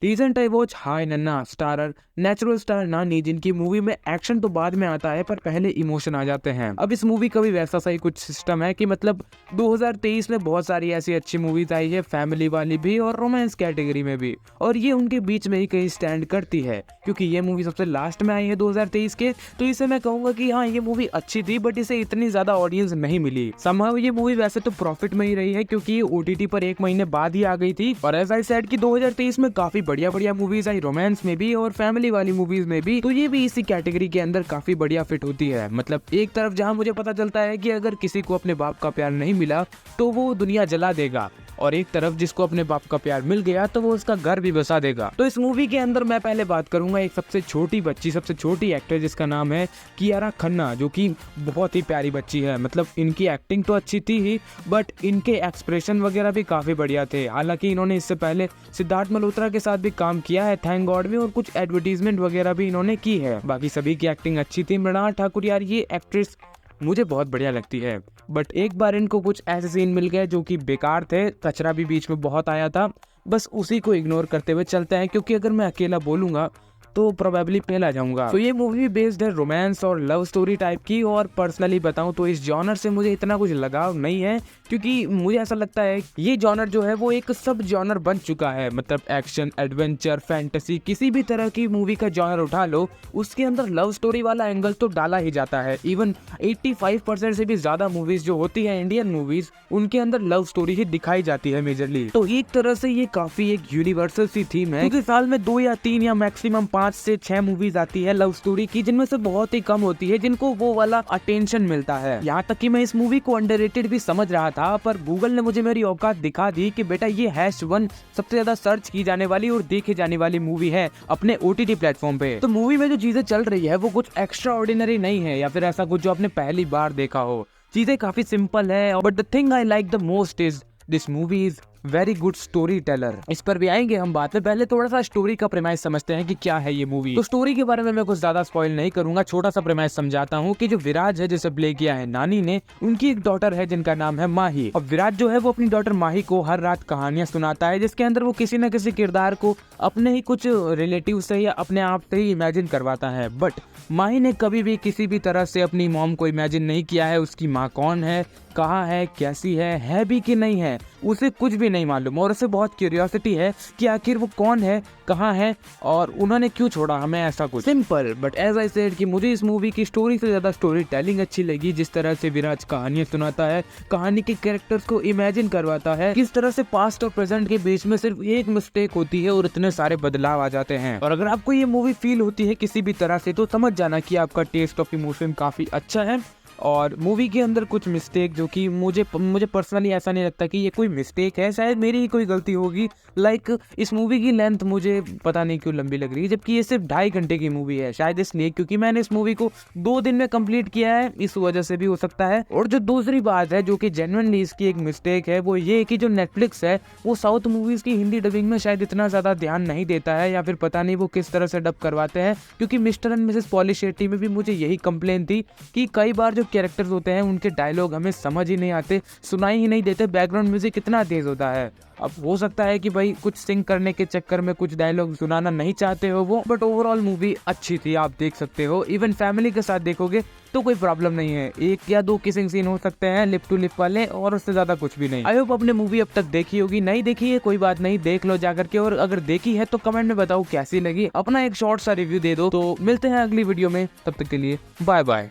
Recent I watch हाय नन्ना starrer natural star नानी, जिनकी मूवी में एक्शन तो बाद में आता है पर पहले इमोशन आ जाते हैं। अब इस मूवी का भी वैसा सा ही कुछ सिस्टम है कि मतलब 2023 में बहुत सारी ऐसी अच्छी मूवीज आई है, फैमिली वाली भी और रोमांस कैटेगरी में भी, और ये उनके बीच में ही कहीं स्टैंड करती है क्योंकि ये मूवी सबसे लास्ट में आई है 2023 के। तो इसे मैं कहूंगा कि हाँ, ये मूवी अच्छी थी बट इसे इतनी ज्यादा ऑडियंस नहीं मिली। समहाउ ये मूवी वैसे तो प्रॉफिट में ही रही है क्योंकि ये OTT पर 1 महीने बाद ही आ गई थी। और एज आई सेड कि 2023 में काफी बढ़िया बढ़िया मूवीज आई, रोमांस में भी और फैमिली वाली मूवीज में भी, तो ये भी इसी कैटेगरी के अंदर काफी बढ़िया फिट होती है। मतलब एक तरफ जहां मुझे पता चलता है कि अगर किसी को अपने बाप का प्यार नहीं मिला तो वो दुनिया जला देगा, और एक तरफ जिसको अपने बाप का प्यार मिल गया तो वो उसका घर भी बसा देगा। तो इस मूवी के अंदर मैं पहले बात करूंगा एक सबसे छोटी बच्ची, सबसे छोटी एक्टर जिसका नाम है कियारा खन्ना, जो कि बहुत ही प्यारी बच्ची है। मतलब इनकी एक्टिंग तो अच्छी थी ही बट इनके एक्सप्रेशन वगैरह भी काफी बढ़िया थे। हालांकि इन्होंने इससे पहले सिद्धार्थ मल्होत्रा के साथ भी काम किया है थैंक गॉड में, और कुछ एडवर्टीजमेंट वगैरह भी इन्होंने की है। बाकी सभी की एक्टिंग अच्छी थी। मृणाल ठाकुर यार, ये एक्ट्रेस मुझे बहुत बढ़िया लगती है बट एक बार इनको कुछ ऐसे सीन मिल गए जो कि बेकार थे। कचरा भी बीच में बहुत आया था, बस उसी को इग्नोर करते हुए चलते हैं क्योंकि अगर मैं अकेला बोलूंगा तो प्रोबेबली फेल आ जाऊंगा। तो ये मूवी बेस्ड है रोमांस और लव स्टोरी टाइप की, और पर्सनली बताऊं तो इस जॉनर से मुझे इतना कुछ लगाव नहीं है क्योंकि मुझे ऐसा लगता है ये जॉनर जो है वो एक सब जॉनर बन चुका है। मतलब एक्शन, एडवेंचर, फैंटेसी, किसी भी तरह की मूवी का जॉनर उठा लो, उसके अंदर लव स्टोरी वाला एंगल तो डाला ही जाता है। इवन 85% से भी ज्यादा मूवीज जो होती है इंडियन मूवीज, उनके अंदर लव स्टोरी ही दिखाई जाती है मेजरली। तो एक तरह से ये काफी एक यूनिवर्सल सी थीम है क्योंकि साल में 2 या 3 या मैक्सिमम 5 से 6 मूवीज आती है लव स्टोरी की, जिनमें से बहुत ही कम होती है जिनको वो वाला अटेंशन मिलता है। यहाँ तक कि मैं इस मूवी को अंडररेटेड भी समझ रहा था, पर गूगल ने मुझे मेरी औकात दिखा दी कि बेटा ये #1 सबसे ज्यादा सर्च की जाने वाली और देखी जाने वाली मूवी है अपने OTT प्लेटफॉर्म पे। तो मूवी में जो चीजें चल रही है वो कुछ एक्स्ट्रा ऑर्डिनरी नहीं है या फिर ऐसा कुछ जो आपने पहली बार देखा हो। चीजें काफी सिंपल है, but the thing I like the most is this movie is very good story teller. इस पर भी आएंगे हम बात में, पहले थोड़ा सा स्टोरी का प्रेमाइस समझते हैं कि क्या है ये मूवी। तो स्टोरी के बारे में मैं कुछ ज्यादा स्पॉइल नहीं करूंगा, छोटा सा प्रेमाइस समझाता हूँ कि जो विराज है जिसे प्ले किया है नानी ने, उनकी एक डॉटर है जिनका नाम है माही। अब विराज जो है वो अपनी डॉटर माही को हर रात कहानियां सुनाता है जिसके अंदर वो किसी न किसी किरदार को अपने ही कुछ रिलेटिव से या अपने आप से ही इमेजिन करवाता है। बट माही ने कभी भी किसी भी तरह से अपनी मॉम को इमेजिन नहीं किया है। उसकी माँ कौन है, कहाँ है, कैसी है भी कि नहीं है, उसे कुछ भी नहीं मालूम, और उसे बहुत क्यूरियोसिटी है कि आखिर वो कौन है, कहाँ है और उन्होंने क्यों छोड़ा हमें। ऐसा कुछ simple, but as I said कि मुझे इस मूवी की स्टोरी से ज्यादा स्टोरी टेलिंग अच्छी लगी। जिस तरह से विराज कहानियां सुनाता है, कहानी के कैरेक्टर्स को इमेजिन करवाता है, किस तरह से पास्ट और प्रेजेंट के बीच में सिर्फ एक मिस्टेक होती है और इतने सारे बदलाव आ जाते हैं। और अगर आपको ये मूवी फील होती है किसी भी तरह से तो समझ जाना कि आपका टेस्ट ऑफ इमोशन काफी अच्छा है। और मूवी के अंदर कुछ मिस्टेक जो कि मुझे पर्सनली ऐसा नहीं लगता कि ये कोई मिस्टेक है, शायद मेरी ही कोई गलती होगी। लाइक इस मूवी की लेंथ मुझे पता नहीं क्यों लंबी लग रही है, जबकि ये सिर्फ 2.5 घंटे की मूवी है। शायद इसलिए क्योंकि मैंने इस मूवी को 2 दिन में कंप्लीट किया है, इस वजह से भी हो सकता है। और जो दूसरी बात है जो कि जेन्युइनली इसकी एक मिस्टेक है वो ये कि जो नेटफ्लिक्स है वो साउथ मूवीज की हिंदी डबिंग में शायद इतना ज्यादा ध्यान नहीं देता है, या फिर पता नहीं वो किस तरह से डब करवाते हैं। क्योंकि mister and Mrs poly Shetty में भी मुझे यही कंप्लेन थी कि कई बार जो कैरेक्टर्स होते हैं उनके डायलॉग हमें समझ ही नहीं आते, सुनाई ही नहीं देते, बैकग्राउंड म्यूजिक इतना तेज होता है। अब हो सकता है कि भाई कुछ सिंग करने के चक्कर में कुछ डायलॉग सुनाना नहीं चाहते हो वो, बट ओवरऑल मूवी अच्छी थी, आप देख सकते हो। इवन फैमिली के साथ देखोगे तो कोई प्रॉब्लम नहीं है, 1 या 2 किसिंग सीन हो सकते हैं लिप टू लिप वाले, और उससे ज्यादा कुछ भी नहीं। आई होप आपने मूवी अब तक देखी होगी, नहीं देखी है कोई बात नहीं, देख लो जाकर के, और अगर देखी है तो कमेंट में बताओ कैसी लगी, अपना एक शॉर्ट सा रिव्यू दे दो। तो मिलते हैं अगली वीडियो में, तब तक के लिए बाय बाय।